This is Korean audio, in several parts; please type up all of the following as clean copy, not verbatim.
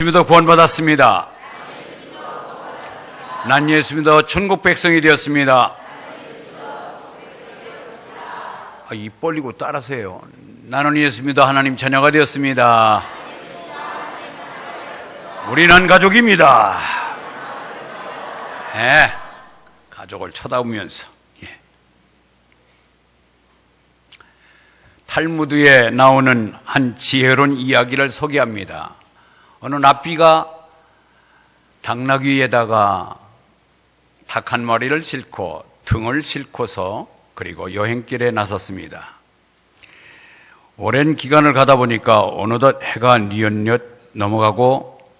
믿어 구원받았습니다. 난 예수 믿어 천국 백성이 되었습니다. 입 벌리고 따라서요. 나는 예수 믿어 하나님 자녀가 되었습니다. 우리는 가족입니다. 가족을 쳐다보면서. 탈무드에 나오는 한 지혜로운 이야기를 소개합니다. 어느 랍비가 당나귀 위에다가 닭 한 마리를 싣고 등을 싣고서 그리고 여행길에 나섰습니다. 오랜 기간을 가다 보니까 어느덧 해가 뉘엿뉘엿 넘어가고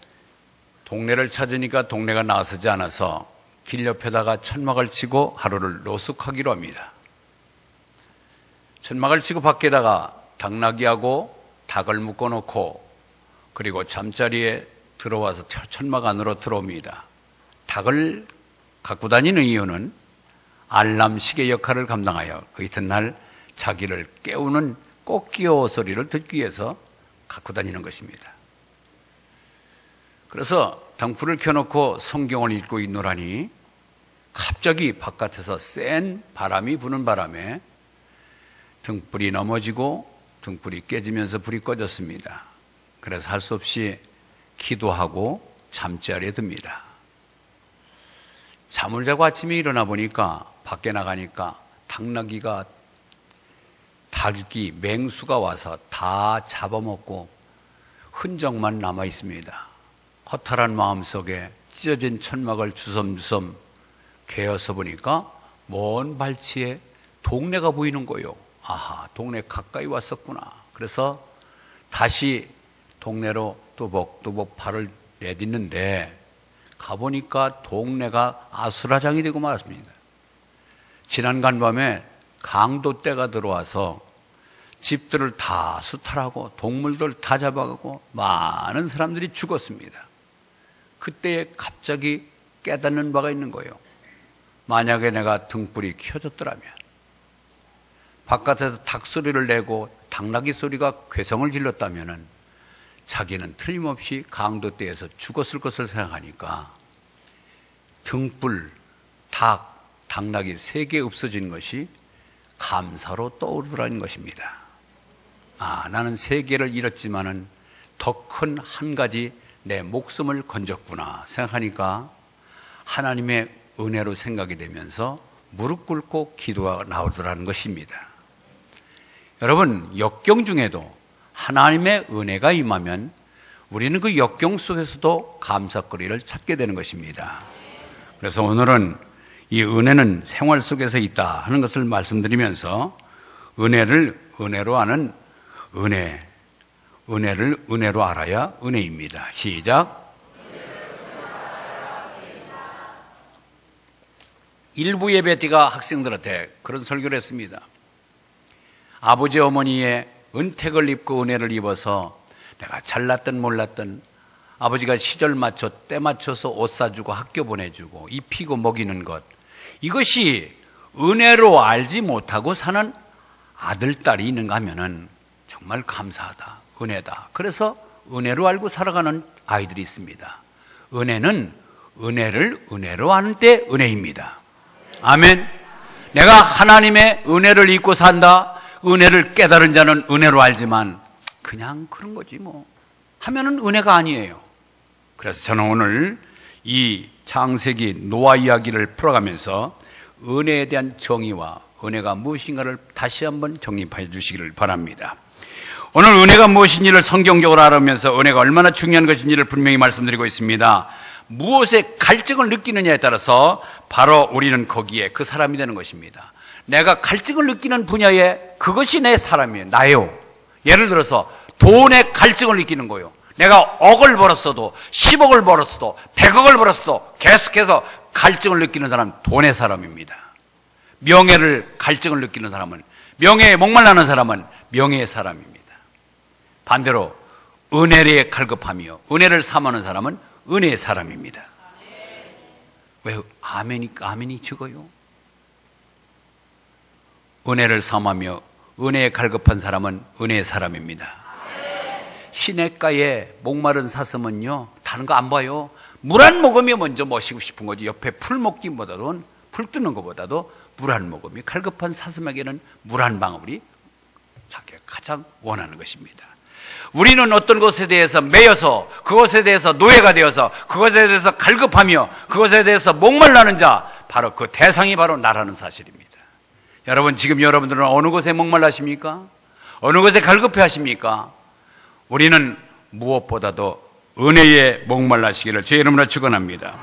동네를 찾으니까 동네가 나서지 않아서 길 옆에다가 천막을 치고 하루를 노숙하기로 합니다. 천막을 치고 밖에다가 당나귀하고 닭을 묶어놓고 그리고 잠자리에 들어와서 천막 안으로 들어옵니다. 닭을 갖고 다니는 이유는 알람 시계 역할을 감당하여 그 이튿날 자기를 깨우는 꽃기호 소리를 듣기 위해서 갖고 다니는 것입니다. 그래서 등불을 켜놓고 성경을 읽고 있노라니 갑자기 바깥에서 센 바람이 부는 바람에 등불이 넘어지고 등불이 깨지면서 불이 꺼졌습니다. 그래서 할 수 없이 기도하고 잠자리에 듭니다. 잠을 자고 아침에 일어나 보니까 밖에 나가니까 당나귀가 닭이 맹수가 와서 다 잡아먹고 흔적만 남아 있습니다. 허탈한 마음속에 찢어진 천막을 주섬주섬 개어서 보니까 먼 발치에 동네가 보이는 거요. 아하, 동네 가까이 왔었구나. 그래서 다시 동네로 뚜벅뚜벅 발을 내딛는데 가보니까 동네가 아수라장이 되고 말았습니다. 지난 간밤에 강도 떼가 들어와서 집들을 다 수탈하고 동물들 다 잡아가고 많은 사람들이 죽었습니다. 그때 갑자기 깨닫는 바가 있는 거예요. 만약에 내가 등불이 켜졌더라면, 바깥에서 닭 소리를 내고 당나귀 소리가 괴성을 질렀다면 자기는 틀림없이 강도떼에서 죽었을 것을 생각하니까 등불, 닭, 당나귀 3개 없어진 것이 감사로 떠오르더라는 것입니다. 나는 3개를 잃었지만은 더 큰 한 가지 내 목숨을 건졌구나 생각하니까 하나님의 은혜로 생각이 되면서 무릎 꿇고 기도가 나오더라는 것입니다. 여러분, 역경 중에도 하나님의 은혜가 임하면 우리는 그 역경 속에서도 감사거리를 찾게 되는 것입니다. 그래서 오늘은 이 은혜는 생활 속에서 있다 하는 것을 말씀드리면서 은혜를 은혜로 아는 은혜를 은혜로 알아야 은혜입니다. 시작. 일부 예배 때가 학생들한테 그런 설교를 했습니다. 아버지 어머니의 은택을 입고 은혜를 입어서 내가 잘났든 몰랐든 아버지가 시절 맞춰 때 맞춰서 옷 사주고 학교 보내주고 입히고 먹이는 것, 이것이 은혜로 알지 못하고 사는 아들, 딸이 있는가 하면은 정말 감사하다, 은혜다. 그래서 은혜로 알고 살아가는 아이들이 있습니다. 은혜는 은혜를 은혜로 아는 때 은혜입니다. 아멘. 내가 하나님의 은혜를 입고 산다, 은혜를 깨달은 자는 은혜로 알지만 그냥 그런 거지 뭐 하면은 은혜가 아니에요. 그래서 저는 오늘 이 창세기 노아 이야기를 풀어가면서 은혜에 대한 정의와 은혜가 무엇인가를 다시 한번 정립해 주시기를 바랍니다. 오늘 은혜가 무엇인지를 성경적으로 알아보면서 은혜가 얼마나 중요한 것인지를 분명히 말씀드리고 있습니다. 무엇에 갈증을 느끼느냐에 따라서 바로 우리는 거기에 그 사람이 되는 것입니다. 내가 갈증을 느끼는 분야에 그것이 내 사람이에요. 나예요. 예를 들어서 돈에 갈증을 느끼는 거예요. 내가 억을 벌었어도 10억을 벌었어도 100억을 벌었어도 계속해서 갈증을 느끼는 사람은 돈의 사람입니다. 명예를 갈증을 느끼는 사람은, 명예에 목말라는 사람은 명예의 사람입니다. 반대로 은혜에 갈급하며 은혜를 삼하는 사람은 은혜의 사람입니다. 왜 아멘이 적어요? 은혜를 삼하며 은혜에 갈급한 사람은 은혜의 사람입니다. 시냇가에 목마른 사슴은요, 다른 거 안 봐요. 물 한 모금이 먼저 마시고 싶은 거지. 옆에 풀 먹기보다도, 풀 뜨는 것보다도 물 한 모금이, 갈급한 사슴에게는 물 한 방울이 자기가 가장 원하는 것입니다. 우리는 어떤 것에 대해서 매여서, 그것에 대해서 노예가 되어서, 그것에 대해서 갈급하며, 그것에 대해서 목말라는 자, 바로 그 대상이 바로 나라는 사실입니다. 여러분, 지금 여러분들은 어느 것에 목말라십니까? 어느 것에 갈급해 하십니까? 우리는 무엇보다도 은혜에 목말라시기를 주의 이름으로 축원합니다.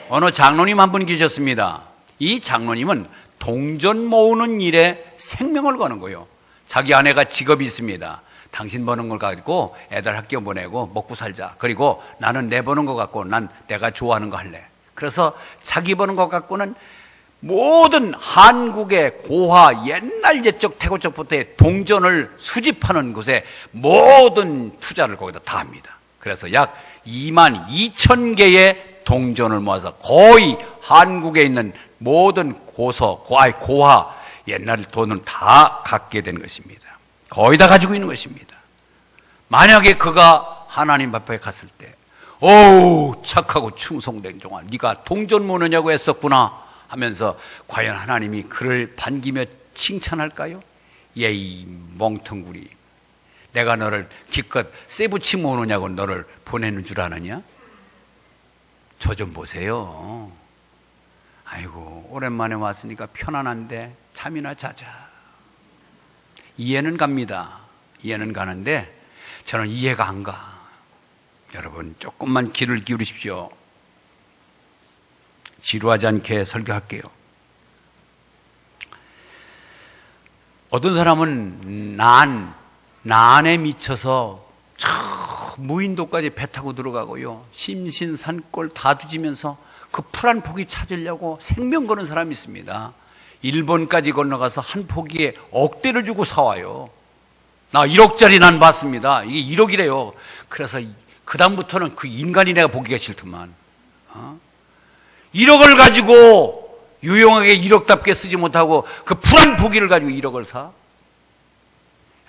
어느 장로님 한 분 계셨습니다. 이 장로님은 동전 모으는 일에 생명을 거는 거예요. 자기 아내가 직업이 있습니다. 당신 버는 걸 가지고 애들 학교 보내고 먹고 살자. 그리고 나는 내 버는 거 갖고 난 내가 좋아하는 거 할래. 그래서 자기 버는 거 갖고는 모든 한국의 고화 옛날 옛적 태고적부터의 동전을 수집하는 곳에 모든 투자를 거기다 다 합니다. 그래서 약 22,000개의 동전을 모아서 거의 한국에 있는 모든 고화 옛날 돈을 다 갖게 된 것입니다. 거의 다 가지고 있는 것입니다. 만약에 그가 하나님 앞에 갔을 때, 어우 착하고 충성된 종아, 네가 동전 모으느냐고 했었구나 하면서 과연 하나님이 그를 반기며 칭찬할까요? 예이 멍텅구리, 내가 너를 기껏 쇠붙이 모으느냐고 너를 보내는 줄 아느냐? 저 좀 보세요. 아이고 오랜만에 왔으니까 편안한데 잠이나 자자. 이해는 갑니다. 이해는 가는데 저는 이해가 안 가. 여러분 조금만 귀를 기울이십시오. 지루하지 않게 설교할게요. 어떤 사람은 난에 미쳐서 저 무인도까지 배 타고 들어가고요, 심신산골 다 뒤지면서 그 풀 한 포기 찾으려고 생명 거는 사람이 있습니다. 일본까지 건너가서 한 포기에 억대를 주고 사와요. 나 1억짜리 난 봤습니다. 이게 1억이래요. 그래서 그 다음부터는 그 인간이 내가 보기가 싫더만. 1억을 가지고 유용하게 1억답게 쓰지 못하고 그 풀 한 포기를 가지고 1억을 사?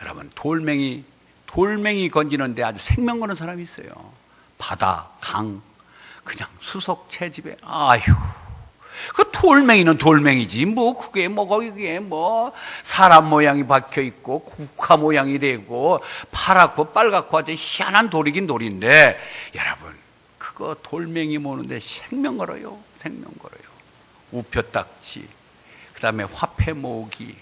여러분, 돌멩이 건지는데 아주 생명 거는 사람이 있어요. 바다, 강, 그냥 수석 채집에, 아휴. 그 돌멩이는 돌멩이지. 그게 거기에 사람 모양이 박혀 있고, 국화 모양이 되고, 파랗고 빨갛고 아주 희한한 돌이긴 돌인데, 여러분, 그거 돌멩이 모으는데 생명 걸어요. 생명 걸어요. 우표딱지, 그 다음에 화폐 모으기,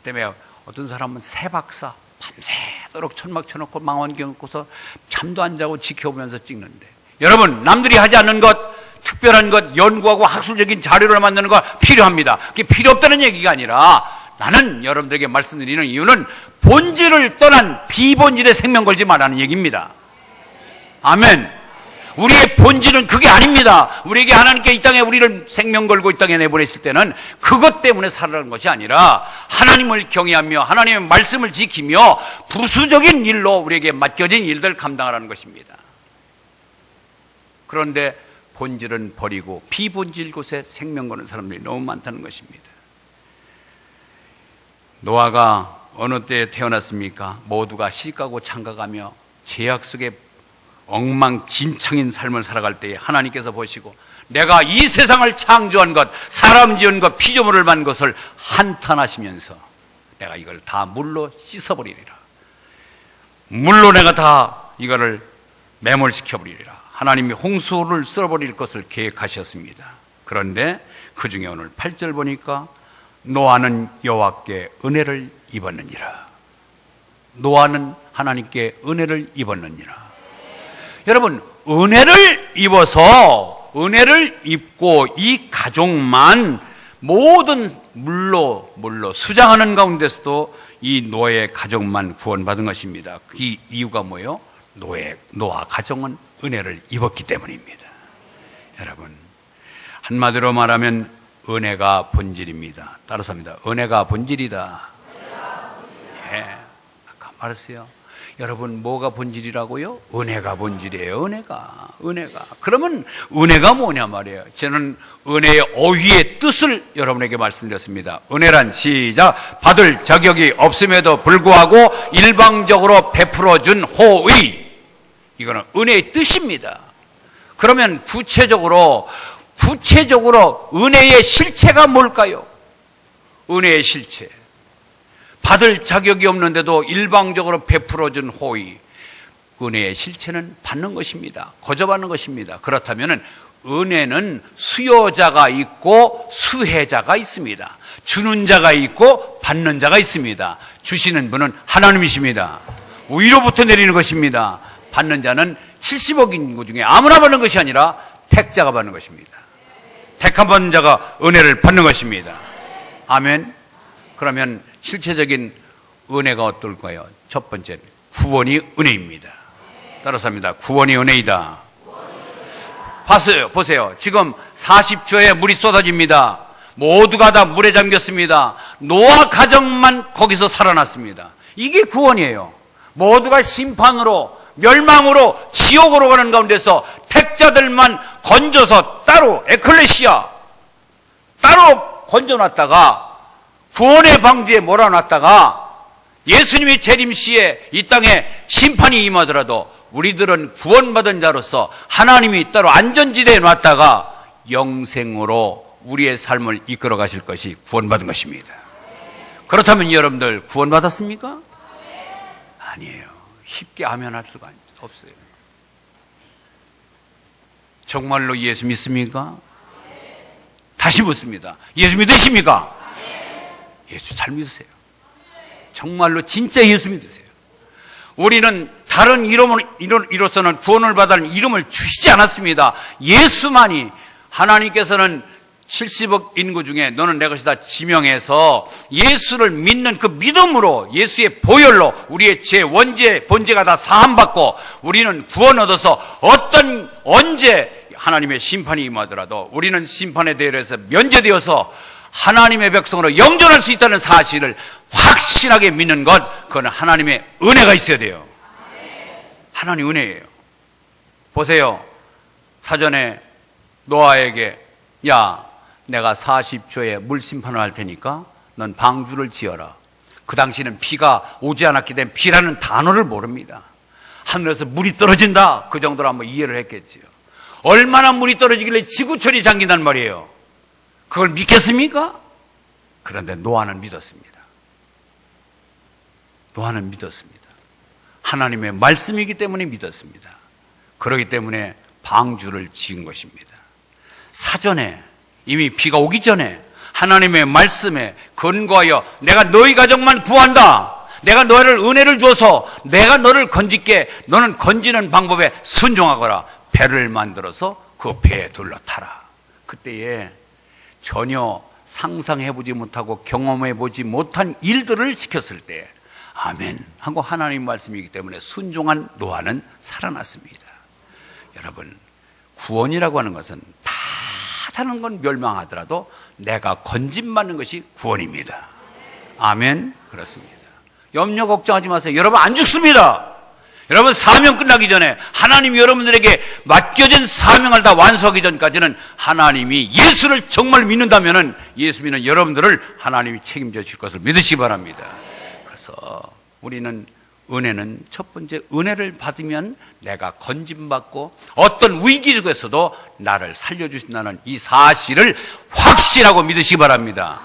그 다음에 어떤 사람은 새박사, 밤새도록 천막 쳐놓고 망원경 꽂고서 잠도 안 자고 지켜보면서 찍는데, 여러분, 남들이 하지 않는 것, 특별한 것, 연구하고 학술적인 자료를 만드는 거 필요합니다. 그게 필요 없다는 얘기가 아니라, 나는 여러분들에게 말씀드리는 이유는 본질을 떠난 비본질에 생명 걸지 말라는 얘기입니다. 아멘. 우리의 본질은 그게 아닙니다. 우리에게 하나님께 이 땅에 우리를 생명 걸고 이 땅에 내보내실 때는 그것 때문에 살아가는 것이 아니라 하나님을 경외하며 하나님의 말씀을 지키며 부수적인 일로 우리에게 맡겨진 일들을 감당하라는 것입니다. 그런데 본질은 버리고 비본질 곳에 생명 거는 사람들이 너무 많다는 것입니다. 노아가 어느 때에 태어났습니까? 모두가 시가고 장가가며 죄악 속에 엉망진창인 삶을 살아갈 때에 하나님께서 보시고 내가 이 세상을 창조한 것, 사람 지은 것, 피조물을 만든 것을 한탄하시면서 내가 이걸 다 물로 씻어버리리라. 물로 내가 다 이거를 매몰시켜버리리라. 하나님이 홍수를 쓸어버릴 것을 계획하셨습니다. 그런데 그 중에 오늘 8절 보니까 노아는 여호와께 은혜를 입었느니라. 노아는 하나님께 은혜를 입었느니라. 여러분, 은혜를 입고 이 가족만 모든 물로 수장하는 가운데서도 이 노아의 가족만 구원받은 것입니다. 그 이유가 뭐예요? 노아 가정은 은혜를 입었기 때문입니다. 여러분, 한마디로 말하면 은혜가 본질입니다. 따라서 합니다. 은혜가 본질이다. 예, 아까 말했어요. 여러분, 뭐가 본질이라고요? 은혜가 본질이에요. 은혜가. 그러면 은혜가 뭐냐 말이에요. 저는 은혜의 어휘의 뜻을 여러분에게 말씀드렸습니다. 은혜란 시작. 받을 자격이 없음에도 불구하고 일방적으로 베풀어준 호의. 이거는 은혜의 뜻입니다. 그러면 구체적으로 은혜의 실체가 뭘까요? 은혜의 실체. 받을 자격이 없는데도 일방적으로 베풀어준 호의. 은혜의 실체는 받는 것입니다. 거저받는 것입니다. 그렇다면 은혜는 수요자가 있고 수혜자가 있습니다. 주는 자가 있고 받는 자가 있습니다. 주시는 분은 하나님이십니다. 위로부터 내리는 것입니다. 받는 자는 70억 인구 중에 아무나 받는 것이 아니라 택자가 받는 것입니다. 택한 받는 자가 은혜를 받는 것입니다. 아멘. 그러면 실체적인 은혜가 어떨까요? 첫 번째는 구원이 은혜입니다. 따라서 합니다. 구원이 은혜이다. 보세요. 지금 40초에 물이 쏟아집니다. 모두가 다 물에 잠겼습니다. 노아 가정만 거기서 살아났습니다. 이게 구원이에요. 모두가 심판으로, 멸망으로, 지옥으로 가는 가운데서 택자들만 건져서 따로, 에클레시아 따로 건져놨다가 구원의 방지에 몰아놨다가 예수님이 재림시에 이 땅에 심판이 임하더라도 우리들은 구원받은 자로서 하나님이 따로 안전지대에 놨다가 영생으로 우리의 삶을 이끌어 가실 것이 구원받은 것입니다. 그렇다면 여러분들 구원받았습니까? 아니에요. 쉽게 아멘할 수가 없어요. 정말로 예수 믿습니까? 다시 묻습니다. 예수 믿으십니까? 예수 잘 믿으세요. 정말로 진짜 예수 믿으세요. 우리는 다른 이로서는 구원을 받을 이름을 주시지 않았습니다. 예수만이. 하나님께서는 70억 인구 중에 너는 내 것이다 지명해서 예수를 믿는 그 믿음으로 예수의 보혈로 우리의 본제가 다 사함받고 우리는 구원 얻어서 언제 하나님의 심판이 임하더라도 우리는 심판에 대해서 면제되어서 하나님의 백성으로 영존할 수 있다는 사실을 확실하게 믿는 것, 그건 하나님의 은혜가 있어야 돼요. 하나님 은혜예요. 보세요. 사전에 노아에게 야, 내가 40초에 물 심판을 할 테니까 넌 방주를 지어라. 그 당시는 비가 오지 않았기 때문에 비라는 단어를 모릅니다. 하늘에서 물이 떨어진다, 그 정도로 한번 이해를 했겠지요. 얼마나 물이 떨어지길래 지구촌이 잠긴단 말이에요. 그걸 믿겠습니까? 그런데 노아는 믿었습니다. 노아는 믿었습니다. 하나님의 말씀이기 때문에 믿었습니다. 그렇기 때문에 방주를 지은 것입니다. 사전에 이미 비가 오기 전에 하나님의 말씀에 근거하여 내가 너희 가정만 구한다. 내가 너를 은혜를 줘서 내가 너를 건질게. 너는 건지는 방법에 순종하거라. 배를 만들어서 그 배에 둘러 타라. 그때에 전혀 상상해보지 못하고 경험해보지 못한 일들을 시켰을 때 아멘 하고 하나님 말씀이기 때문에 순종한 노아는 살아났습니다. 여러분, 구원이라고 하는 것은 다 다른 건 멸망하더라도 내가 건짐받는 것이 구원입니다. 아멘. 그렇습니다. 염려 걱정하지 마세요. 여러분 안 죽습니다. 여러분 사명 끝나기 전에 하나님이 여러분들에게 맡겨진 사명을 다 완수하기 전까지는 하나님이 예수를 정말 믿는다면 예수 믿는 여러분들을 하나님이 책임져 주실 것을 믿으시기 바랍니다. 그래서 우리는 은혜는 첫 번째, 은혜를 받으면 내가 건짐받고 어떤 위기 속에서도 나를 살려주신다는 이 사실을 확신하고 믿으시기 바랍니다.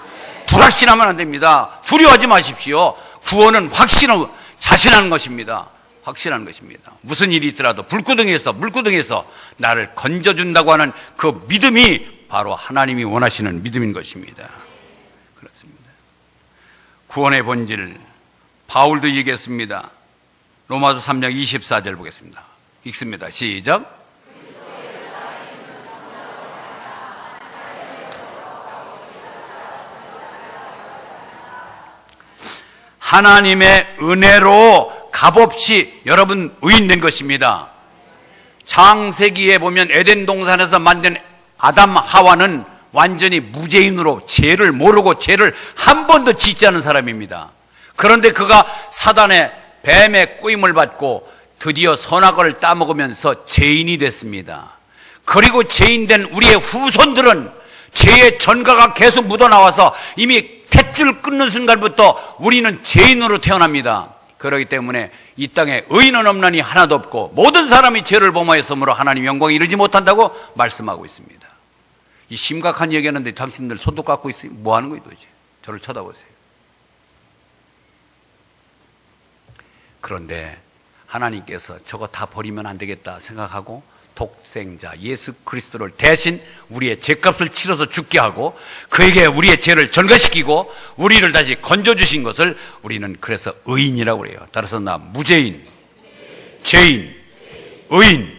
불확신하면 안 됩니다. 두려워하지 마십시오. 구원은 확신하고 자신하는 것입니다. 확신하는 것입니다. 무슨 일이 있더라도 물구덩이에서 나를 건져준다고 하는 그 믿음이 바로 하나님이 원하시는 믿음인 것입니다. 그렇습니다. 구원의 본질, 바울도 얘기했습니다. 로마서 3장 24절 보겠습니다. 읽습니다. 시작. 하나님의 은혜로 값없이 여러분 의인된 것입니다. 창세기에 보면 에덴 동산에서 만든 아담 하와는 완전히 무죄인으로 죄를 모르고 죄를 한 번도 짓지 않은 사람입니다. 그런데 그가 사단의 뱀의 꾸임을 받고 드디어 선악과를 따먹으면서 죄인이 됐습니다. 그리고 죄인된 우리의 후손들은 죄의 전가가 계속 묻어나와서 이미 탯줄 끊는 순간부터 우리는 죄인으로 태어납니다. 그렇기 때문에 이 땅에 의인은 없나니 하나도 없고 모든 사람이 죄를 범하였으므로 하나님 영광에 이르지 못한다고 말씀하고 있습니다. 이 심각한 얘기하는데 당신들 손도 깎고 있어요. 뭐 하는 거예요 도대체? 저를 쳐다보세요. 그런데 하나님께서 저거 다 버리면 안 되겠다 생각하고 독생자 예수 그리스도를 대신 우리의 죄값을 치러서 죽게 하고 그에게 우리의 죄를 전가시키고 우리를 다시 건져주신 것을 우리는 그래서 의인이라고 그래요. 따라서 나 무죄인, 죄인, 의인.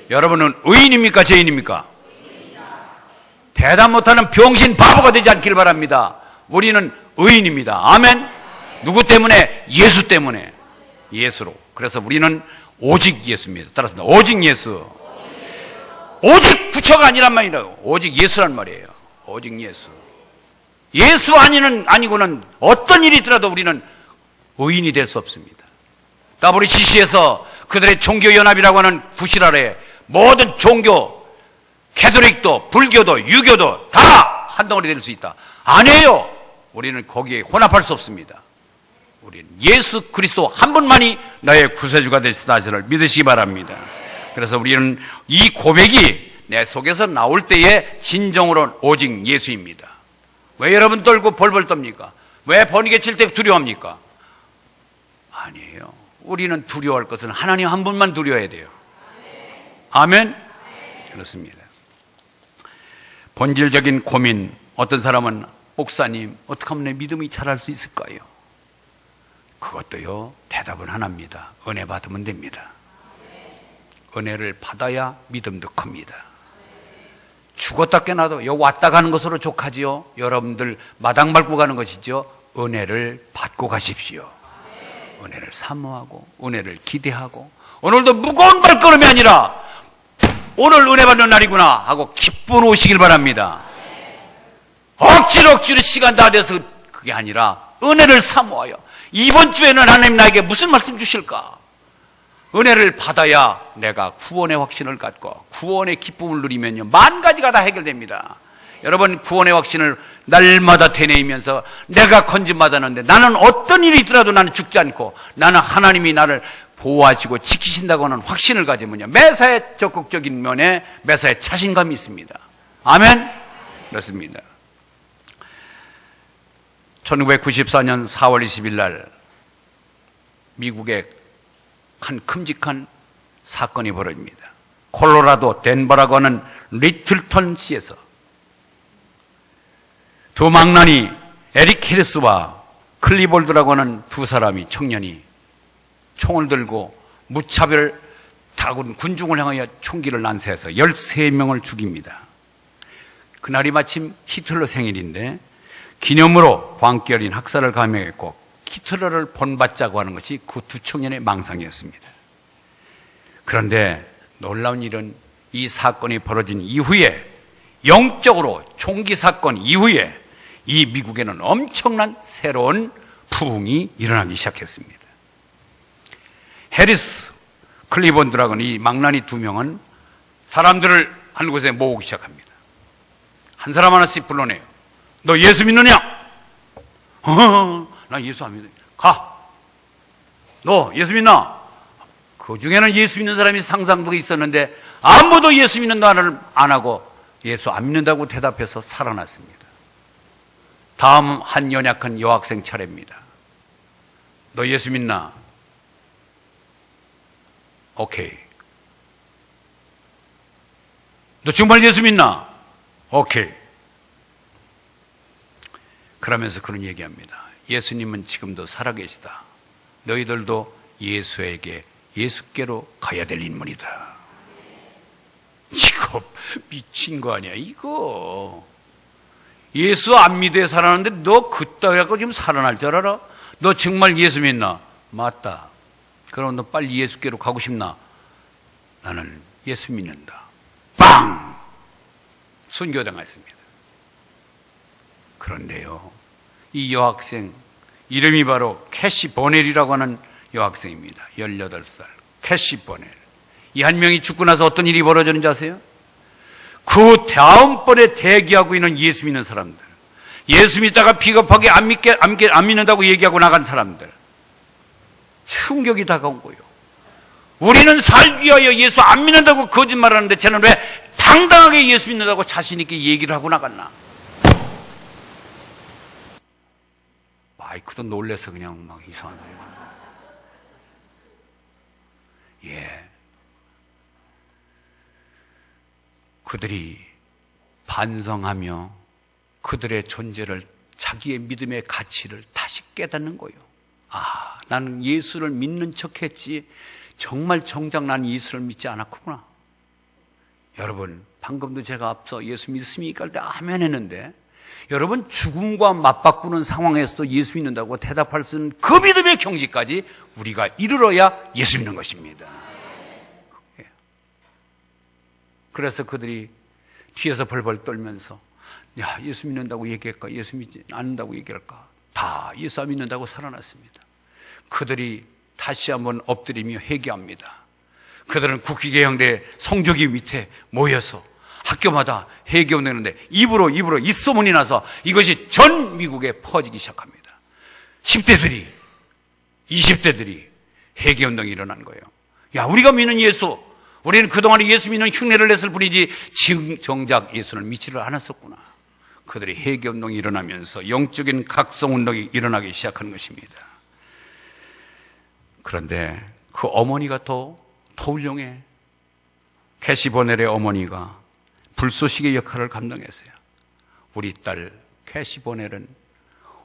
여러분은 의인입니까? 죄인입니까? 대답 못하는 병신 바보가 되지 않기를 바랍니다. 우리는 의인입니다. 아멘. 누구 때문에? 예수 때문에. 예수로. 그래서 우리는 오직 예수입니다. 따라서 오직 예수. 오직 부처가 아니란 말이라고. 오직 예수란 말이에요. 오직 예수. 예수 아니고는 어떤 일이 있더라도 우리는 의인이 될 수 없습니다. WCC에서 그들의 종교연합이라고 하는 구실 아래 모든 종교, 캐톨릭도 불교도 유교도 다 한 덩어리 될 수 있다. 아니에요. 우리는 거기에 혼합할 수 없습니다. 우리는 예수 그리스도 한 분만이 나의 구세주가 되시다를 믿으시기 바랍니다. 그래서 우리는 이 고백이 내 속에서 나올 때에 진정으로 오직 예수입니다. 왜 여러분 떨고 벌벌 떱니까? 왜 번개 칠 때 두려워합니까? 아니에요. 우리는 두려워할 것은 하나님 한 분만 두려워해야 돼요. 아멘? 그렇습니다. 본질적인 고민, 어떤 사람은 목사님 어떻게 하면 내 믿음이 자랄 수 있을까요? 그것도요 대답은 하나입니다. 은혜 받으면 됩니다. 은혜를 받아야 믿음도 큽니다. 죽었다 깨나도 여기 왔다 가는 것으로 족하지요. 여러분들 마당 밟고 가는 것이죠. 은혜를 받고 가십시오. 은혜를 사모하고 은혜를 기대하고 오늘도 무거운 발걸음이 아니라 오늘 은혜 받는 날이구나 하고 기쁨 오시길 바랍니다. 억지로 시간 다 돼서 그게 아니라 은혜를 사모하여 이번 주에는 하나님 나에게 무슨 말씀 주실까? 은혜를 받아야 내가 구원의 확신을 갖고 구원의 기쁨을 누리면요 만 가지가 다 해결됩니다. 여러분 구원의 확신을 날마다 되뇌이면서 내가 건진받았는데 나는 어떤 일이 있더라도 나는 죽지 않고 나는 하나님이 나를 보호하시고 지키신다고 하는 확신을 가지면요 매사에 적극적인 면에 매사에 자신감이 있습니다. 아멘? 그렇습니다. 1994년 4월 20일 날 미국에 한 큼직한 사건이 벌어집니다. 콜로라도 덴버라고 하는 리틀턴시에서 두 망나니 에릭 해리스와 클리볼드라고 하는 두 사람이 청년이 총을 들고 무차별 다군 군중을 향하여 총기를 난사해서 13명을 죽입니다. 그날이 마침 히틀러 생일인데 기념으로 광기 어린 학살을 감행했고 히틀러를 본받자고 하는 것이 그 두 청년의 망상이었습니다. 그런데 놀라운 일은 이 사건이 벌어진 이후에 영적으로 총기 사건 이후에 이 미국에는 엄청난 새로운 부흥이 일어나기 시작했습니다. 해리스, 클리본드라고 하는 이 망나니 두 명은 사람들을 한 곳에 모으기 시작합니다. 한 사람 하나씩 불러내요. 너 예수 믿느냐? 나 예수 안 믿어. 가. 너 예수 믿나? 그 중에는 예수 믿는 사람이 상상도 있었는데 아무도 예수 믿는 말을 안 하고 예수 안 믿는다고 대답해서 살아났습니다. 다음 한 연약한 여학생 차례입니다. 너 예수 믿나? 오케이. 너 정말 예수 믿나? 오케이. 그러면서 그런 얘기합니다. 예수님은 지금도 살아계시다. 너희들도 예수께로 가야 될 인물이다. 이거 미친 거 아니야 이거. 예수 안 믿어 살았는데 너 그따위 갖고 지금 살아날 줄 알아? 너 정말 예수 믿나? 맞다. 그럼 너 빨리 예수께로 가고 싶나? 나는 예수 믿는다. 빵! 순교당했습니다. 그런데요, 이 여학생 이름이 바로 캐시 버넬이라고 하는 여학생입니다. 18살 캐시 보넬. 이 한 명이 죽고 나서 어떤 일이 벌어졌는지 아세요? 그 다음번에 대기하고 있는 예수 믿는 사람들, 예수 믿다가 비겁하게 안 믿는다고 얘기하고 나간 사람들, 충격이 다가온 거예요. 우리는 살기 위하여 예수 안 믿는다고 거짓말하는데 쟤는 왜 당당하게 예수 믿는다고 자신 있게 얘기를 하고 나갔나? 마이크도 놀래서 그냥 막 이상한 거예요. 예. 그들이 반성하며 그들의 존재를, 자기의 믿음의 가치를 다시 깨닫는 거예요. 아, 나는 예수를 믿는 척 했지 정말 정작 나는 예수를 믿지 않았구나. 여러분, 방금도 제가 앞서 예수 믿습니까? 할 때 아멘 했는데, 여러분, 죽음과 맞바꾸는 상황에서도 예수 믿는다고 대답할 수 있는 그 믿음의 경지까지 우리가 이르러야 예수 믿는 것입니다. 그래서 그들이 뒤에서 벌벌 떨면서, 야, 예수 믿는다고 얘기할까? 예수 믿지 않는다고 얘기할까? 다 예수 믿는다고 살아났습니다. 그들이 다시 한번 엎드리며 회개합니다. 그들은 국기개혁대 성조기 밑에 모여서 학교마다 회개운동을 하는데 입으로 입소문이 나서 이것이 전 미국에 퍼지기 시작합니다. 10대들이, 20대들이 회개운동이 일어난 거예요. 야, 우리가 믿는 예수, 우리는 그동안에 예수 믿는 흉내를 냈을 뿐이지 정작 예수를 믿지를 않았었구나. 그들이 회개운동이 일어나면서 영적인 각성운동이 일어나기 시작하는 것입니다. 그런데 그 어머니가 더 훌륭해. 캐시 보넬의 어머니가 불쏘시개 역할을 감당했어요. 우리 딸 캐시 보넬은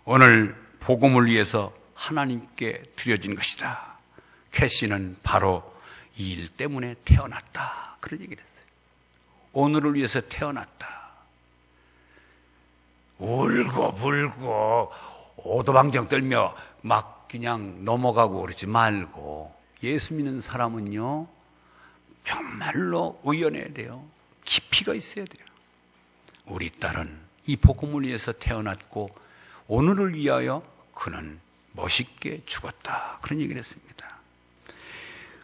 오늘 복음을 위해서 하나님께 드려진 것이다. 캐시는 바로 이 일 때문에 태어났다. 그런 얘기를 했어요. 오늘을 위해서 태어났다. 울고 불고 오도방정 떨며 막 그냥 넘어가고 그러지 말고, 예수 믿는 사람은요 정말로 의연해야 돼요. 깊이가 있어야 돼요. 우리 딸은 이 복음을 위해서 태어났고 오늘을 위하여 그는 멋있게 죽었다. 그런 얘기를 했습니다.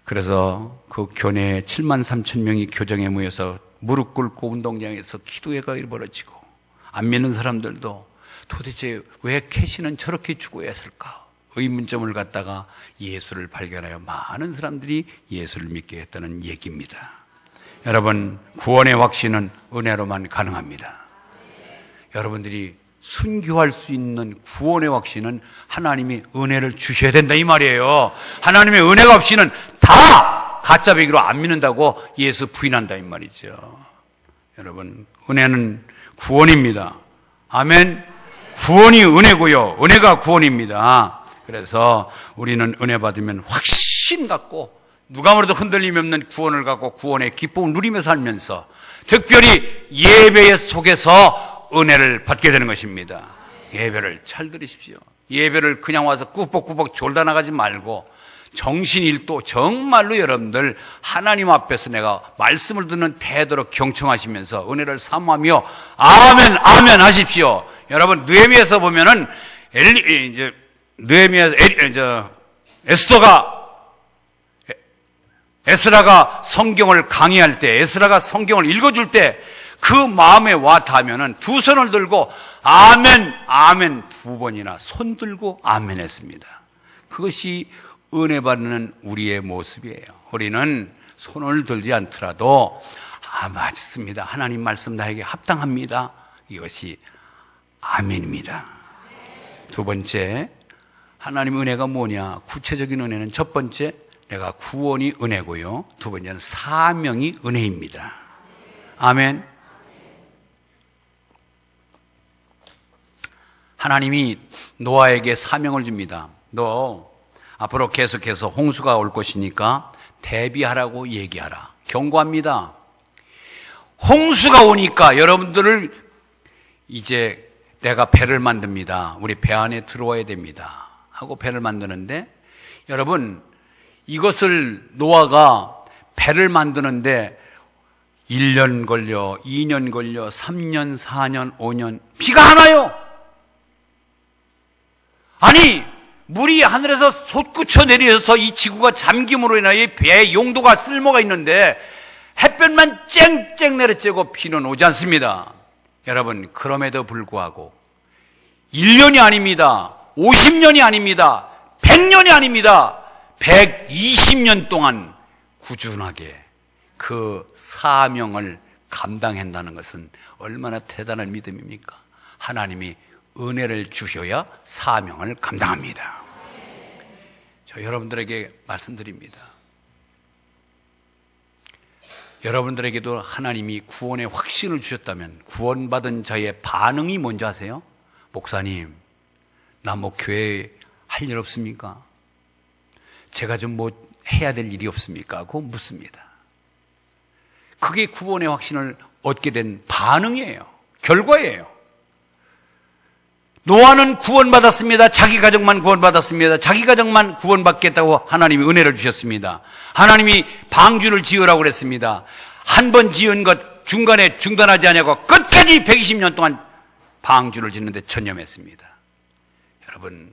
그래서 그 교내 7만 3천 명이 교정에 모여서 무릎 꿇고 운동장에서 기도회가 벌어지고, 안 믿는 사람들도 도대체 왜 캐시는 저렇게 죽어야 했을까? 의문점을 갖다가 예수를 발견하여 많은 사람들이 예수를 믿게 했다는 얘기입니다. 여러분, 구원의 확신은 은혜로만 가능합니다. 여러분들이 순교할 수 있는 구원의 확신은 하나님이 은혜를 주셔야 된다 이 말이에요. 하나님의 은혜가 없이는 다 가짜배기로 안 믿는다고 예수 부인한다 이 말이죠. 여러분, 은혜는 구원입니다. 아멘. 구원이 은혜고요, 은혜가 구원입니다. 그래서 우리는 은혜 받으면 확신 갖고 누가 뭐래도 흔들림이 없는 구원을 갖고 구원의 기쁨을 누리며 살면서 특별히 예배 속에서 은혜를 받게 되는 것입니다. 예배를 잘 들으십시오. 예배를 그냥 와서 꾸벅꾸벅 졸다 나가지 말고 정신일도 정말로 여러분들 하나님 앞에서 내가 말씀을 듣는 태도로 경청하시면서 은혜를 사모하며 아멘 아멘 하십시오. 여러분, 느헤미야에서 보면은 에스라가 성경을 강의할 때, 에스라가 성경을 읽어줄 때 그 마음에 와 닿으면은 두 손을 들고 아멘 아멘 두 번이나 손 들고 아멘 했습니다. 그것이 은혜 받는 우리의 모습이에요. 우리는 손을 들지 않더라도 맞습니다, 하나님 말씀 나에게 합당합니다, 이것이 아멘입니다. 두 번째, 하나님 은혜가 뭐냐? 구체적인 은혜는 첫 번째, 내가 구원이 은혜고요, 두 번째는 사명이 은혜입니다. 아멘. 하나님이 노아에게 사명을 줍니다. 너 앞으로 계속해서 홍수가 올 것이니까 대비하라고 얘기하라. 경고합니다. 홍수가 오니까 여러분들을 이제 내가 배를 만듭니다. 우리 배 안에 들어와야 됩니다. 하고 배를 만드는데, 여러분, 이것을 노아가 배를 만드는데 1년 걸려, 2년 걸려, 3년, 4년, 5년 비가 안 와요. 아니, 물이 하늘에서 솟구쳐 내려서 이 지구가 잠김으로 인하여 이 배의 용도가 쓸모가 있는데 햇볕만 쨍쨍 내려쬐고 비는 오지 않습니다. 여러분, 그럼에도 불구하고 1년이 아닙니다. 50년이 아닙니다. 100년이 아닙니다. 120년 동안 꾸준하게 그 사명을 감당한다는 것은 얼마나 대단한 믿음입니까? 하나님이 은혜를 주셔야 사명을 감당합니다. 저 여러분들에게 말씀드립니다. 여러분들에게도 하나님이 구원의 확신을 주셨다면 구원받은 자의 반응이 뭔지 아세요? 목사님, 나 뭐 교회 할 일 없습니까? 제가 좀 뭐 해야 될 일이 없습니까? 하고 묻습니다. 그게 구원의 확신을 얻게 된 반응이에요. 결과예요. 노아는 구원받았습니다. 자기 가정만 구원받았습니다. 자기 가정만 구원받겠다고 하나님이 은혜를 주셨습니다. 하나님이 방주를 지으라고 그랬습니다. 한 번 지은 것 중간에 중단하지 않냐고 끝까지 120년 동안 방주를 짓는데 전념했습니다. 여러분,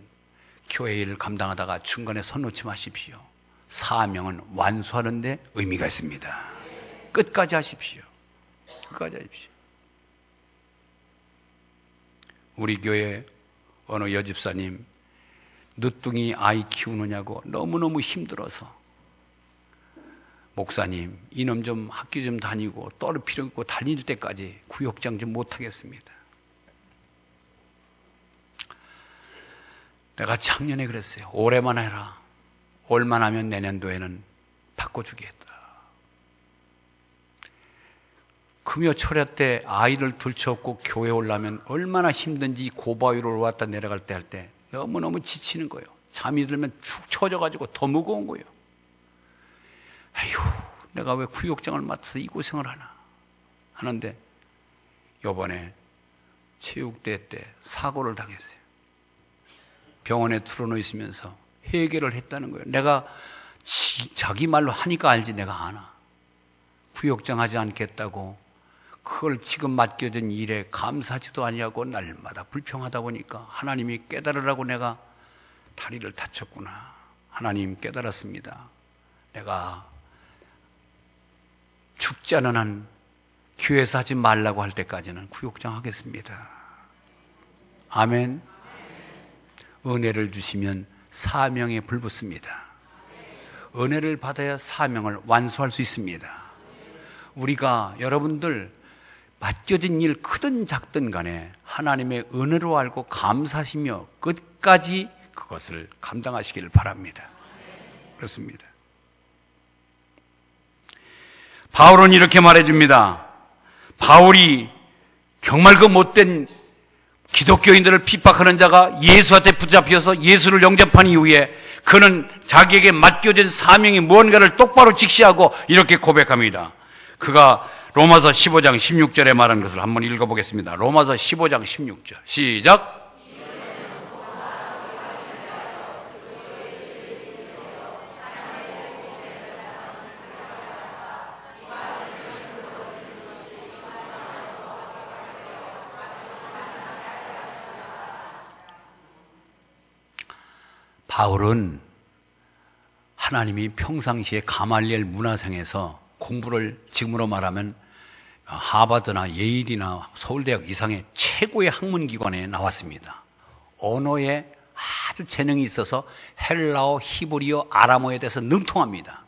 교회 일을 감당하다가 중간에 손 놓지 마십시오. 사명은 완수하는 데 의미가 있습니다. 끝까지 하십시오. 끝까지 하십시오. 우리 교회 어느 여집사님 늦둥이 아이 키우느냐고 너무너무 힘들어서 목사님, 이놈 좀 학교 좀 다니고 떨어뜨려 있고 다닐 때까지 구역장 좀 못하겠습니다. 내가 작년에 그랬어요. 올해만 해라. 올만 하면 내년도에는 바꿔주겠다. 금요 철야 때 아이를 들쳐업고 교회 오려면 얼마나 힘든지 고바위로 왔다 내려갈 때 할 때 너무너무 지치는 거예요. 잠이 들면 축 처져가지고 더 무거운 거예요. 아휴, 내가 왜 구역장을 맡아서 이 고생을 하나 하는데 요번에 체육대 때 사고를 당했어요. 병원에 틀어놓여 있으면서 해결을 했다는 거예요. 내가 자기 말로 하니까 알지 내가 아나. 구역장 하지 않겠다고 그걸 지금 맡겨진 일에 감사하지도 아니하고 날마다 불평하다 보니까 하나님이 깨달으라고 내가 다리를 다쳤구나. 하나님 깨달았습니다. 내가 죽지 않은 한 교회에서 하지 말라고 할 때까지는 구역장 하겠습니다. 아멘. 은혜를 주시면 사명에 불붙습니다. 은혜를 받아야 사명을 완수할 수 있습니다. 우리가 여러분들 맡겨진 일 크든 작든 간에 하나님의 은혜로 알고 감사하시며 끝까지 그것을 감당하시기를 바랍니다. 그렇습니다. 바울은 이렇게 말해줍니다. 바울이 정말 그 못된 기독교인들을 핍박하는 자가 예수한테 붙잡혀서 예수를 영접한 이후에 그는 자기에게 맡겨진 사명이 무언가를 똑바로 직시하고 이렇게 고백합니다. 그가 로마서 15장 16절에 말한 것을 한번 읽어보겠습니다. 로마서 15장 16절 시작. 바울은 하나님이 평상시에 가말리엘 문화생에서 공부를 지금으로 말하면 하버드나 예일이나 서울대학 이상의 최고의 학문기관에 나왔습니다. 언어에 아주 재능이 있어서 헬라어, 히브리어, 아람어에 대해서 능통합니다.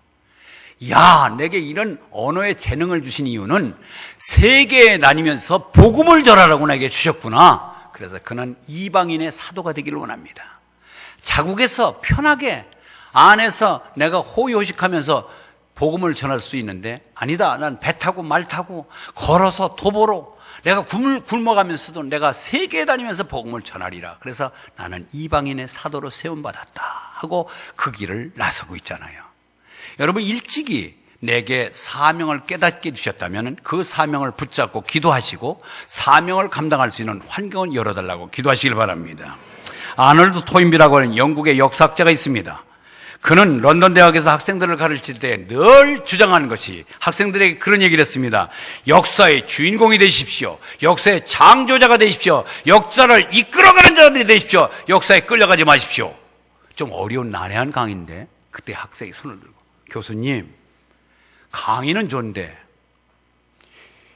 야, 내게 이런 언어에 재능을 주신 이유는 세계에 다니면서 복음을 전하라고 내게 주셨구나. 그래서 그는 이방인의 사도가 되기를 원합니다. 자국에서 편하게 안에서 내가 호의호식하면서 복음을 전할 수 있는데 아니다. 난 배 타고 말 타고 걸어서 도보로 내가 굶어가면서도 내가 세계에 다니면서 복음을 전하리라. 그래서 나는 이방인의 사도로 세움받았다 하고 그 길을 나서고 있잖아요. 여러분 일찍이 내게 사명을 깨닫게 주셨다면 그 사명을 붙잡고 기도하시고 사명을 감당할 수 있는 환경을 열어달라고 기도하시길 바랍니다. 아놀드 토인비라고 하는 영국의 역사학자가 있습니다. 그는 런던 대학에서 학생들을 가르칠 때 늘 주장하는 것이 학생들에게 그런 얘기를 했습니다. 역사의 주인공이 되십시오. 역사의 창조자가 되십시오. 역사를 이끌어가는 자들이 되십시오. 역사에 끌려가지 마십시오. 좀 어려운 난해한 강의인데 그때 학생이 손을 들고 교수님, 강의는 좋은데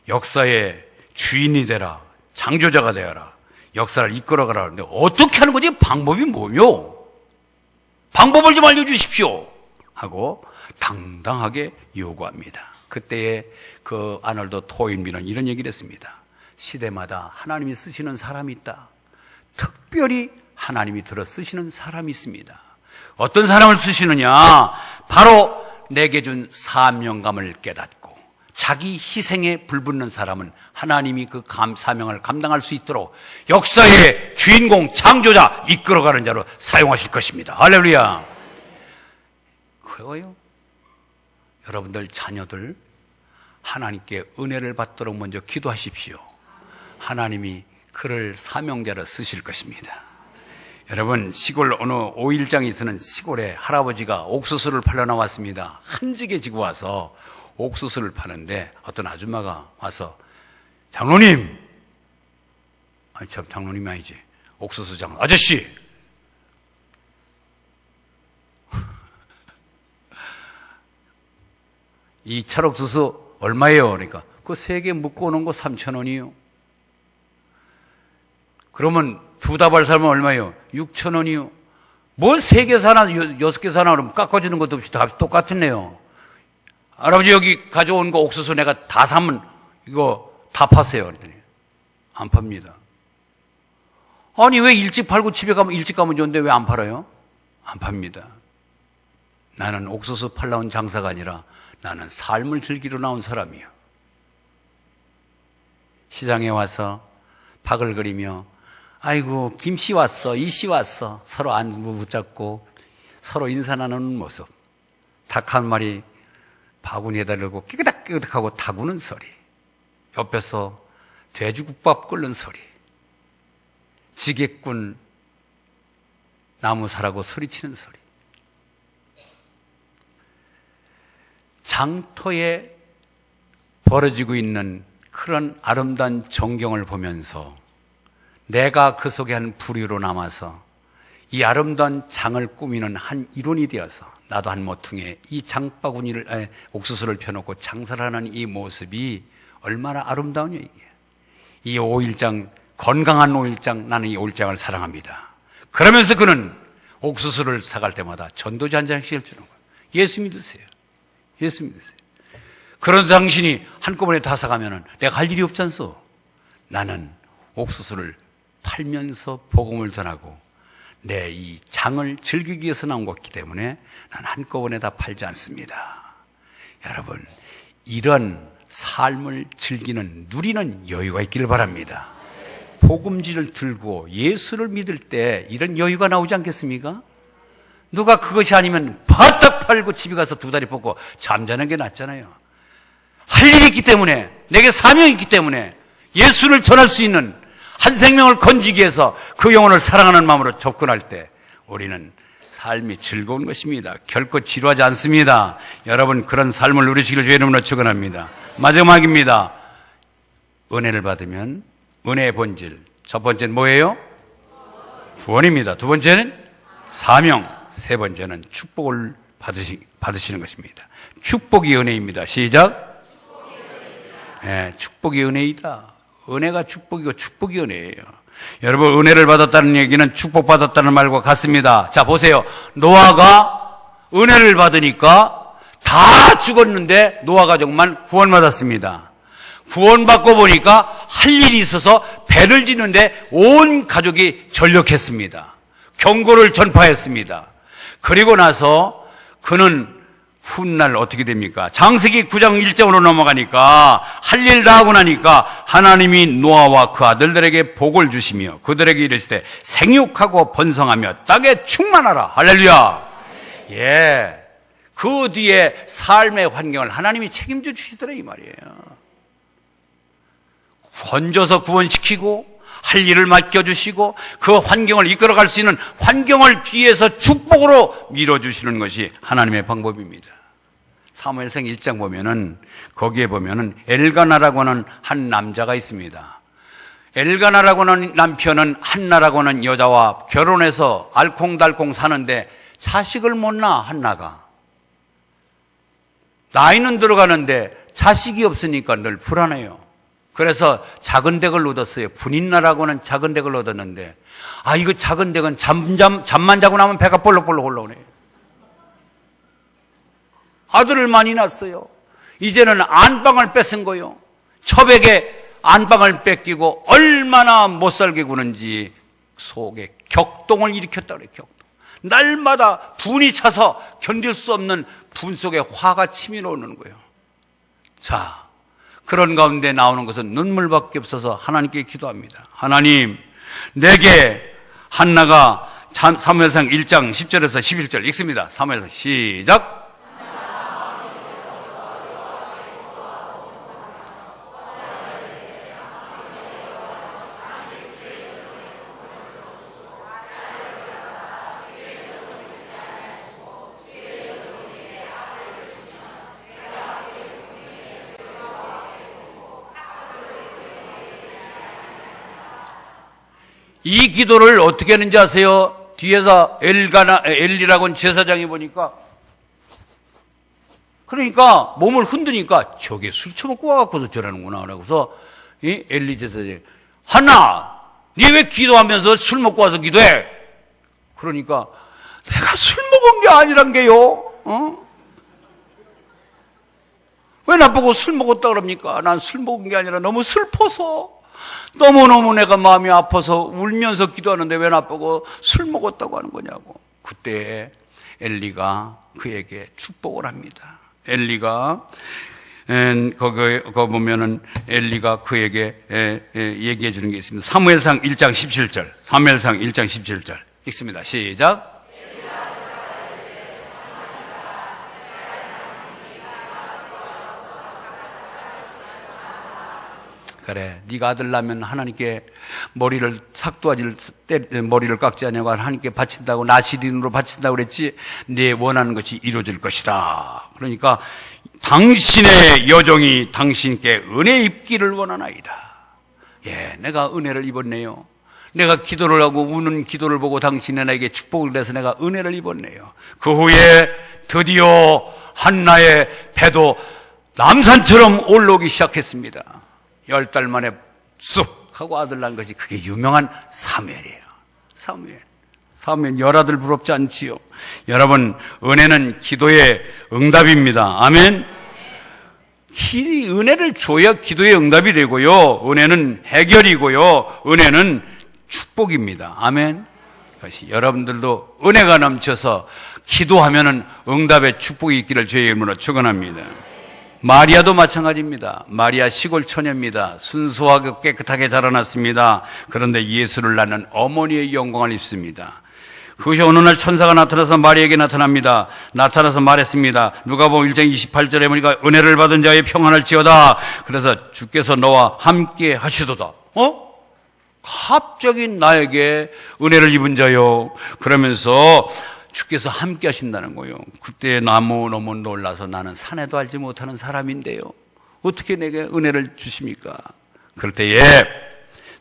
역사의 주인이 되라, 창조자가 되어라, 역사를 이끌어가라 하는데 어떻게 하는 거지? 방법이 뭐며? 방법을 좀 알려주십시오 하고 당당하게 요구합니다. 그때의 그 아놀드 토인비는 이런 얘기를 했습니다. 시대마다 하나님이 쓰시는 사람이 있다. 특별히 하나님이 들어 쓰시는 사람이 있습니다. 어떤 사람을 쓰시느냐? 바로 내게 준 사명감을 깨닫고 자기 희생에 불붙는 사람은 하나님이 그 사명을 감당할 수 있도록 역사의 주인공, 창조자, 이끌어가는 자로 사용하실 것입니다. 할렐루야. 그거요. 여러분들 자녀들 하나님께 은혜를 받도록 먼저 기도하십시오. 하나님이 그를 사명자로 쓰실 것입니다. 여러분, 시골 어느 오일장에 있는 시골에 할아버지가 옥수수를 팔러 나왔습니다. 한지게 지고 와서 옥수수를 파는데 어떤 아줌마가 와서 장로님, 아니 참 장로님이 아니지, 옥수수 장로 아저씨, 이 찰옥수수 얼마예요? 그러니까 그 3개 묶어 놓은 거 3,000원이요. 그러면 2다발 사면 얼마예요? 6,000원이요. 뭐 3개 사나 6개 사나 그러면 깎아주는 것도 없이 다 똑같았네요. 할아버지 여기 가져온 거 옥수수 내가 다 사면 이거 다 파세요. 그랬더니 안 팝니다. 아니 왜 일찍 팔고 집에 가면 일찍 가면 좋은데 왜 안 팔아요? 안 팝니다. 나는 옥수수 팔러 온 장사가 아니라 나는 삶을 즐기러 나온 사람이요. 시장에 와서 바글거리며 아이고 김씨 왔어, 이씨 왔어 서로 안부 붙잡고 서로 인사 나누는 모습, 닭 한 마리 바구니에다 넣고 깨끗하고 타구는 소리, 옆에서 돼지국밥 끓는 소리, 지게꾼 나무 사라고 소리치는 소리, 장터에 벌어지고 있는 그런 아름다운 전경을 보면서 내가 그 속에 한 부류로 남아서 이 아름다운 장을 꾸미는 한 일원이 되어서 나도 한 모퉁이에 이 장바구니를 옥수수를 펴놓고 장사를 하는 이 모습이 얼마나 아름다우냐 이게. 이 오일장, 건강한 오일장, 나는 이 오일장을 사랑합니다. 그러면서 그는 옥수수를 사갈 때마다 전도지 한 잔씩 해주는 거예요. 예수 믿으세요. 예수 믿으세요. 그런 당신이 한꺼번에 다 사가면은 내가 할 일이 없잖소. 나는 옥수수를 팔면서 복음을 전하고 내 이 장을 즐기기 위해서 나온 것이기 때문에 난 한꺼번에 다 팔지 않습니다. 여러분, 이런 삶을 즐기는, 누리는 여유가 있기를 바랍니다. 복음지를 들고 예수를 믿을 때 이런 여유가 나오지 않겠습니까? 누가 그것이 아니면 바짝 팔고 집에 가서 2다리 뻗고 잠자는 게 낫잖아요. 할 일이 있기 때문에, 내게 사명이 있기 때문에 예수를 전할 수 있는, 한 생명을 건지기 위해서 그 영혼을 사랑하는 마음으로 접근할 때 우리는 삶이 즐거운 것입니다. 결코 지루하지 않습니다. 여러분, 그런 삶을 누리시기를 주의 이름으로 축원합니다. 마지막입니다. 은혜를 받으면 은혜의 본질. 첫 번째는 뭐예요? 구원입니다. 두 번째는 사명. 세 번째는 축복을 받으시는 것입니다. 축복이 은혜입니다. 시작. 축복이 은혜이다. 은혜가 축복이고 축복이 은혜예요. 여러분, 은혜를 받았다는 얘기는 축복받았다는 말과 같습니다. 자, 보세요. 노아가 은혜를 받으니까 다 죽었는데 노아 가족만 구원받았습니다. 구원받고 보니까 할 일이 있어서 배를 짓는데 온 가족이 전력했습니다. 경고를 전파했습니다. 그리고 나서 그는 훗날 어떻게 됩니까? 창세기 9장 1절로 넘어가니까 할 일 다 하고 나니까 하나님이 노아와 그 아들들에게 복을 주시며 그들에게 이르시되 생육하고 번성하며 땅에 충만하라. 할렐루야. 예. 그 뒤에 삶의 환경을 하나님이 책임져 주시더라 이 말이에요. 건져서 구원시키고 할 일을 맡겨주시고 그 환경을 이끌어갈 수 있는 환경을 뒤에서 축복으로 밀어주시는 것이 하나님의 방법입니다. 사무엘상 1장 보면은 거기에 보면은 엘가나라고 하는 한 남자가 있습니다. 엘가나라고 하는 남편은 한나라고 하는 여자와 결혼해서 알콩달콩 사는데 자식을 못 낳아. 한나가 나이는 들어가는데 자식이 없으니까 늘 불안해요. 그래서 작은 댁을 얻었어요. 분인나라고 하는 작은 댁을 얻었는데, 이거 작은 댁은 잠만 자고 나면 배가 볼록볼록 올라오네. 아들을 많이 낳았어요. 이제는 안방을 뺏은 거요. 처백에 안방을 뺏기고 얼마나 못살게 구는지 속에 격동을 일으켰다 그래요. 격동. 날마다 분이 차서 견딜 수 없는 분 속에 화가 치밀어 오는 거예요. 자, 그런 가운데 나오는 것은 눈물밖에 없어서 하나님께 기도합니다. 하나님, 내게 한나가 사무엘상 1장 10절에서 11절 읽습니다. 사무엘상 시작. 이 기도를 어떻게 하는지 아세요? 뒤에서 엘리라고 하는 제사장이 보니까, 그러니까 몸을 흔드니까 저게 술 처먹고 와갖고서 저러는구나. 그러고서 이 엘리 제사장이, 한나, 니 왜 기도하면서 술 먹고 와서 기도해? 그러니까 내가 술 먹은 게 아니란 게요. 왜 나보고 술 먹었다 그럽니까? 난 술 먹은 게 아니라 너무 슬퍼서, 너무너무 내가 마음이 아파서 울면서 기도하는데 왜 나보고 술 먹었다고 하는 거냐고. 그때 엘리가 그에게 축복을 합니다. 엘리가 거기 보면은 엘리가 그에게 얘기해 주는 게 있습니다. 사무엘상 1장 17절. 사무엘상 1장 17절 읽습니다. 시작. 그래, 네가 아들 낳으면 하나님께 머리를 머리를 깎지 않냐고 하나님께 바친다고, 나시린으로 바친다고 그랬지. 네 원하는 것이 이루어질 것이다. 그러니까 당신의 여종이 당신께 은혜 입기를 원하나이다. 예, 내가 은혜를 입었네요. 내가 기도를 하고 우는 기도를 보고 당신이 나에게 축복을 해서 내가 은혜를 입었네요. 그 후에 드디어 한나의 배도 남산처럼 올라오기 시작했습니다. 10달 만에 쑥 하고 아들 낳은 것이 그게 유명한 사무엘이에요. 사무엘 열아들 부럽지 않지요. 여러분, 은혜는 기도의 응답입니다. 아멘. 은혜를 줘야 기도의 응답이 되고요. 은혜는 해결이고요. 은혜는 축복입니다. 아멘. 그것이 여러분들도 은혜가 넘쳐서 기도하면은 응답의 축복이 있기를 주의 이름으로 축원합니다. 마리아도 마찬가지입니다. 마리아 시골 처녀입니다. 순수하고 깨끗하게 자라났습니다. 그런데 예수를 낳는 어머니의 영광을 입습니다. 그것이 어느 날 천사가 나타나서 마리아에게 나타납니다. 나타나서 말했습니다. 누가복음 1장 28절에 보니까 은혜를 받은 자의 평안할지어다. 그래서 주께서 너와 함께 하시도다. 갑자기 나에게 은혜를 입은 자요. 그러면서 주께서 함께 하신다는 거예요. 그때 너무 놀라서 나는 사내도 알지 못하는 사람인데요. 어떻게 내게 은혜를 주십니까? 그럴 때에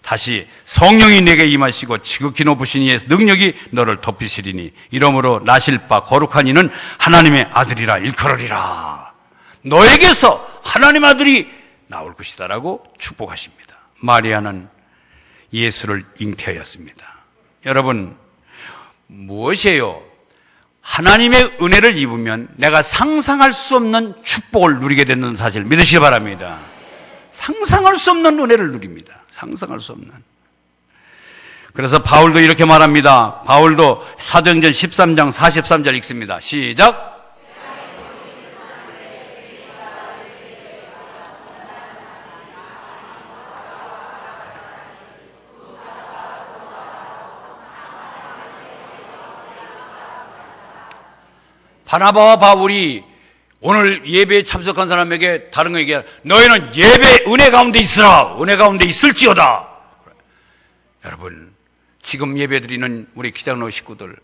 다시 성령이 내게 임하시고 지극히 높으신 이의 능력이 너를 덮이시리니 이러므로 나실 바 거룩한 이는 하나님의 아들이라 일컬으리라. 너에게서 하나님 아들이 나올 것이다라고 축복하십니다. 마리아는 예수를 잉태하였습니다. 여러분, 무엇이에요? 하나님의 은혜를 입으면 내가 상상할 수 없는 축복을 누리게 되는 사실 믿으시기 바랍니다. 상상할 수 없는 은혜를 누립니다. 상상할 수 없는. 그래서 바울도 이렇게 말합니다. 바울도 사도행전 13장 43절 읽습니다. 시작. 바나바와 바울이 오늘 예배에 참석한 사람에게 다른 거 얘기해. 너희는 예배 은혜 가운데 있으라. 은혜 가운데 있을지어다. 여러분, 지금 예배드리는 우리 기장로 식구들,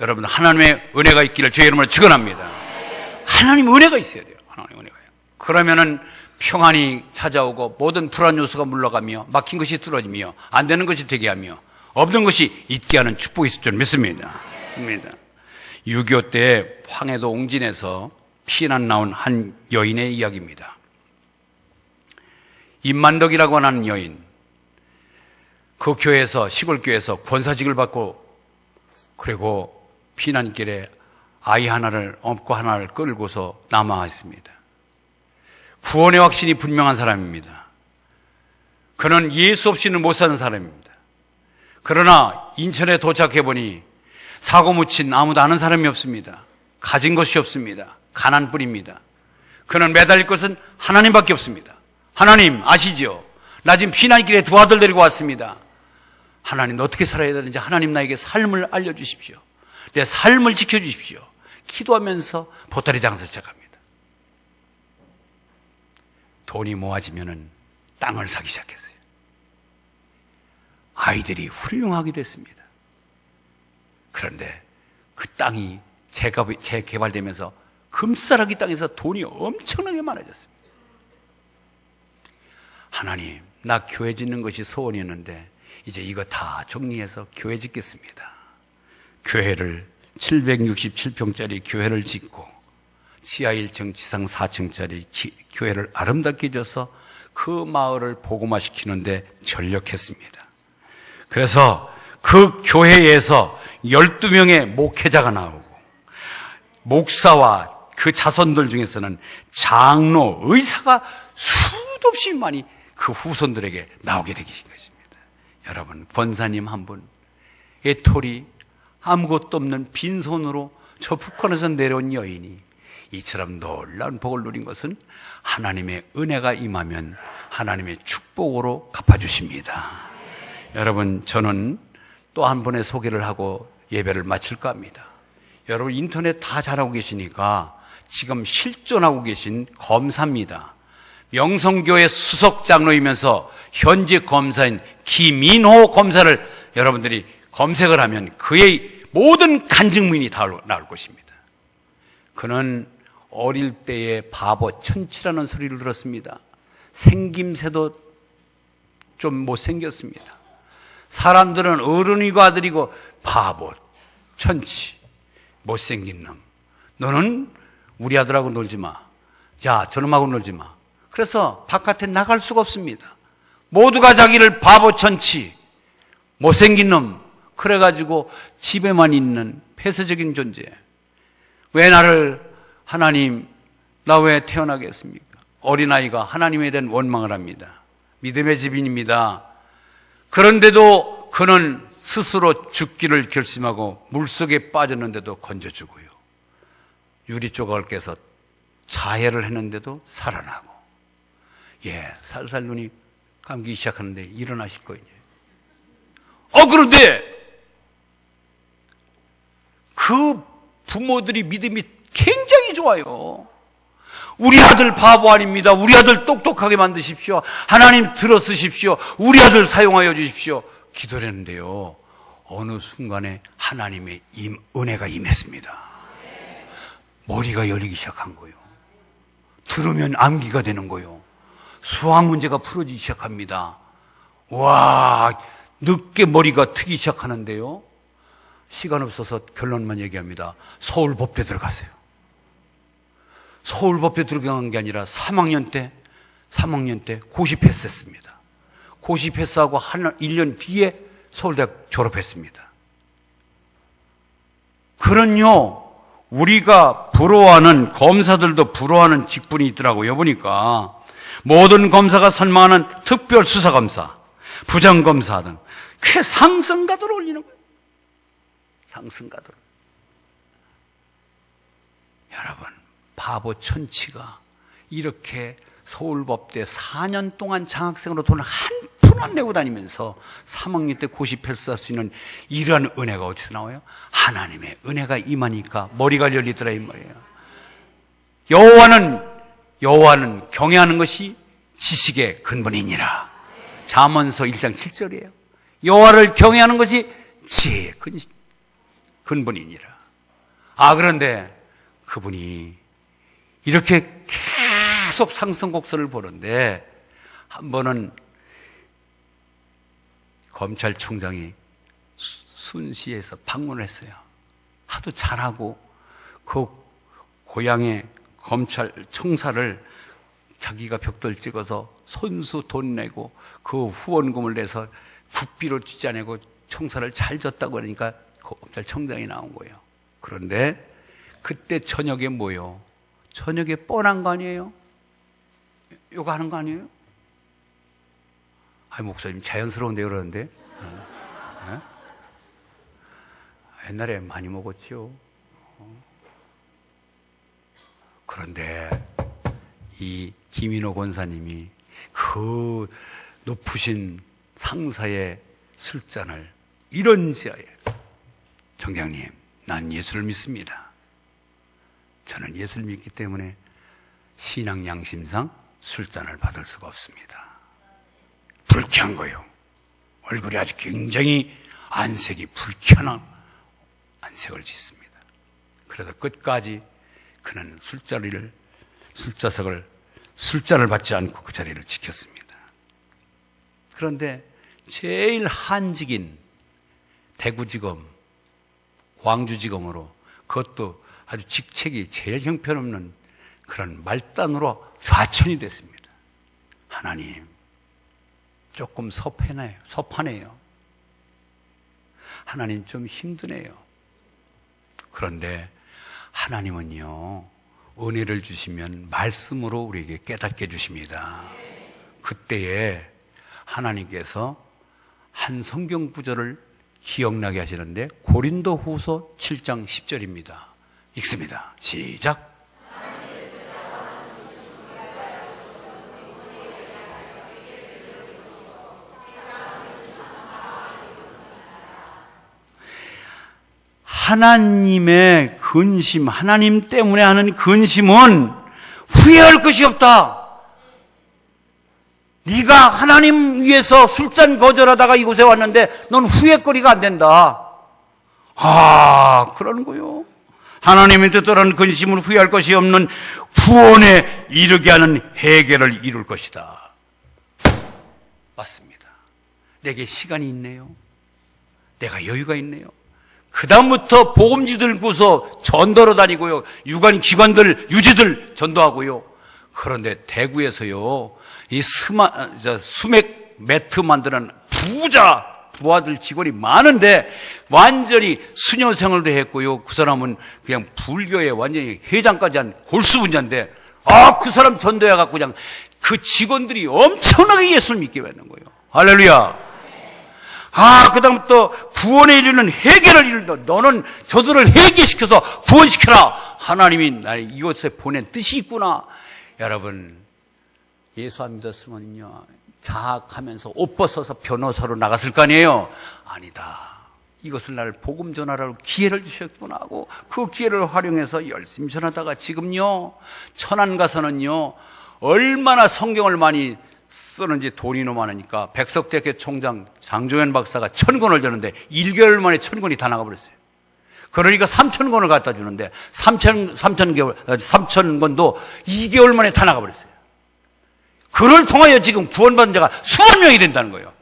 여러분 하나님의 은혜가 있기를 주의 이름으로 축원합니다. 하나님 은혜가 있어야 돼요. 하나님 은혜가요. 그러면은 평안이 찾아오고 모든 불안 요소가 물러가며 막힌 것이 뚫어지며 안 되는 것이 되게 하며 없는 것이 있게 하는 축복이 있을 줄 믿습니다. 6.25 때 황해도 옹진에서 피난 나온 한 여인의 이야기입니다. 임만덕이라고 하는 여인, 그 교회에서, 시골 교회에서 권사직을 받고 그리고 피난길에 아이 하나를 업고 하나를 끌고서 남아있습니다. 구원의 확신이 분명한 사람입니다. 그는 예수 없이는 못 사는 사람입니다. 그러나 인천에 도착해보니 사고 묻힌 아무도 아는 사람이 없습니다. 가진 것이 없습니다. 가난뿐입니다. 그는 매달릴 것은 하나님밖에 없습니다. 하나님 아시죠? 나 지금 피난길에 두 아들 데리고 왔습니다. 하나님 어떻게 살아야 되는지 하나님 나에게 삶을 알려주십시오. 내 삶을 지켜주십시오. 기도하면서 보따리 장사 시작합니다. 돈이 모아지면은 땅을 사기 시작했어요. 아이들이 훌륭하게 됐습니다. 그런데 그 땅이 재개발되면서 금싸라기 땅에서 돈이 엄청나게 많아졌습니다. 하나님, 나 교회 짓는 것이 소원이었는데 이제 이거 다 정리해서 교회 짓겠습니다. 교회를 767평짜리 교회를 짓고 지하 1층 지상 4층짜리 교회를 아름답게 져서 그 마을을 복음화시키는데 전력했습니다. 그래서 그 교회에서 12명의 목회자가 나오고 목사와 그 자손들 중에서는 장로, 의사가 수도 없이 많이 그 후손들에게 나오게 되신 것입니다. 여러분, 권사님 한 분, 애톨이 아무것도 없는 빈손으로 저 북한에서 내려온 여인이 이처럼 놀라운 복을 누린 것은 하나님의 은혜가 임하면 하나님의 축복으로 갚아주십니다. 여러분, 저는 또 한 번의 소개를 하고 예배를 마칠까 합니다. 여러분, 인터넷 다 잘하고 계시니까 지금 실존하고 계신 검사입니다. 명성교회 수석 장로이면서 현재 검사인 김인호 검사를 여러분들이 검색을 하면 그의 모든 간증문이 다 나올 것입니다. 그는 어릴 때에 바보 천치라는 소리를 들었습니다. 생김새도 좀 못생겼습니다. 사람들은 어른이고 아들이고 바보, 천치, 못생긴 놈. 너는 우리 아들하고 놀지 마. 야, 저놈하고 놀지 마. 그래서 바깥에 나갈 수가 없습니다. 모두가 자기를 바보, 천치, 못생긴 놈, 그래가지고 집에만 있는 폐쇄적인 존재. 왜 나를 하나님, 나 왜 태어나게 했습니까? 어린아이가 하나님에 대한 원망을 합니다. 믿음의 집인입니다. 그런데도 그는 스스로 죽기를 결심하고 물속에 빠졌는데도 건져주고요. 유리 조각을 깨서 자해를 했는데도 살아나고, 살살 눈이 감기 시작하는데 일어나실 거예요. 그런데 그 부모들이 믿음이 굉장히 좋아요. 우리 아들 바보 아닙니다. 우리 아들 똑똑하게 만드십시오. 하나님 들어쓰십시오. 우리 아들 사용하여 주십시오. 기도를 했는데요, 어느 순간에 하나님의 은혜가 임했습니다. 머리가 열리기 시작한 거예요. 들으면 암기가 되는 거예요. 수학 문제가 풀어지기 시작합니다. 와, 늦게 머리가 트기 시작하는데요, 시간 없어서 결론만 얘기합니다. 서울법대 들어갔어요. 서울법대 들어간 게 아니라 3학년 때 고시 패스했습니다. 고시 패스하고 1년 뒤에 서울대학 졸업했습니다. 그런요, 우리가 부러워하는, 검사들도 부러워하는 직분이 있더라고요. 보니까 모든 검사가 선망하는 특별수사검사, 부장검사 등 그 상승가도를 올리는 거예요. 상승가도를. 여러분, 바보 천치가 이렇게 서울법대 4년 동안 장학생으로 돈을 한 푼 안 내고 다니면서 3학년 때 고시 패스할 수 있는 이러한 은혜가 어디서 나와요? 하나님의 은혜가 임하니까 머리가 열리더라 이 말이에요. 여호와는 경외하는 것이 지식의 근본이니라. 잠언서 1장 7절이에요. 여호와를 경외하는 것이 지혜의 근본이니라. 그런데 그분이 이렇게 계속 상승 곡선을 보는데 한 번은 검찰총장이 순시에서 방문을 했어요. 하도 잘하고 그 고향의 검찰 청사를 자기가 벽돌 찍어서 손수 돈 내고 그 후원금을 내서 국비로 쥐자내고 청사를 잘 졌다고 하니까 검찰청장이 나온 거예요. 그런데 그때 저녁에 뭐요? 저녁에 뻔한 거 아니에요? 이거 하는 거 아니에요? 아이, 목사님 자연스러운데 그러는데. 옛날에 많이 먹었지요. 그런데 이 김인호 권사님이 그 높으신 상사의 술잔을 이런 지하에, 청장님, 난 예수를 믿습니다. 저는 예수를 믿기 때문에 신앙 양심상 술잔을 받을 수가 없습니다. 불쾌한 거예요. 얼굴이 아주 굉장히 안색이 불쾌한 안색을 짓습니다. 그래서 끝까지 그는 술잔을 받지 않고 그 자리를 지켰습니다. 그런데 제일 한직인 대구지검, 광주지검으로 그것도 아주 직책이 제일 형편없는 그런 말단으로 좌천이 됐습니다. 하나님, 조금 섭하네요. 하나님 좀 힘드네요. 그런데 하나님은요, 은혜를 주시면 말씀으로 우리에게 깨닫게 해주십니다. 그때에 하나님께서 한 성경 구절을 기억나게 하시는데 고린도후서 7장 10절입니다. 읽습니다. 시작. 하나님의 근심, 하나님 때문에 하는 근심은 후회할 것이 없다. 네가 하나님 위해서 술잔 거절하다가 이곳에 왔는데 넌 후회거리가 안 된다. 그러는 거요. 하나님의 뜻대로는 근심은 후회할 것이 없는 구원에 이르게 하는 해결을 이룰 것이다. 맞습니다. 내게 시간이 있네요. 내가 여유가 있네요. 그 다음부터 복음지 들고서 전도로 다니고요. 유관 기관들, 유지들 전도하고요. 그런데 대구에서요, 이 수맥 매트 만드는 부하들 직원이 많은데 완전히 수녀 생활도 했고요. 그 사람은 그냥 불교에 완전히 회장까지 한 골수분자인데, 그 사람 전도해갖고 그냥 그 직원들이 엄청나게 예수를 믿게 받는 거예요. 할렐루야. 그 다음부터 구원에 이르는 해결을 이룬다. 너는 저들을 해결시켜서 구원시켜라. 하나님이 나를 이곳에 보낸 뜻이 있구나. 여러분, 예수 안 믿었으면요, 자학하면서 옷 벗어서 변호사로 나갔을 거 아니에요? 아니다. 이것을 나를 복음 전하라고 기회를 주셨구나 하고 그 기회를 활용해서 열심히 전하다가 지금요, 천안 가서는요, 얼마나 성경을 많이 쓰는지 돈이 너무 많으니까 백석대학교 총장 장종현 박사가 1000권을 줬는데 1개월 만에 1000권이 다 나가버렸어요. 그러니까 3000권을 갖다 주는데 3000권도 2개월 만에 다 나가버렸어요. 그를 통하여 지금 구원받은 자가 수만 명이 된다는 거예요.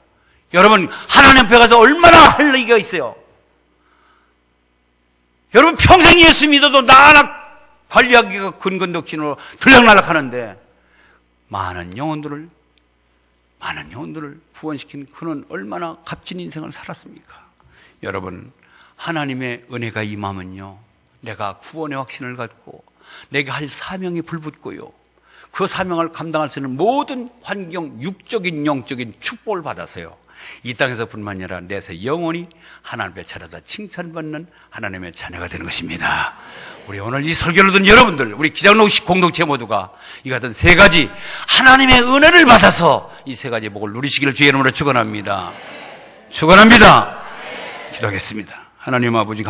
여러분, 하나님 앞에 가서 얼마나 할 얘기가 있어요. 여러분, 평생 예수 믿어도 나 하나 관리하기가 근근덕진으로 들락날락하는데 많은 영혼들을 구원시킨 그는 얼마나 값진 인생을 살았습니까? 여러분, 하나님의 은혜가 임하면요, 내가 구원의 확신을 갖고 내가 할 사명이 불붙고요, 그 사명을 감당할 수 있는 모든 환경, 육적인 영적인 축복을 받아서요, 이 땅에서뿐만 아니라 내세 영원히 하나님의 차례다 칭찬받는 하나님의 자녀가 되는 것입니다. 우리 오늘 이 설교를 듣는 여러분들, 우리 기장로식 공동체 모두가 이 같은 세 가지 하나님의 은혜를 받아서 이 세 가지 복을 누리시기를 주의 이름으로 축원합니다. 축원합니다. 기도하겠습니다. 하나님 아버지,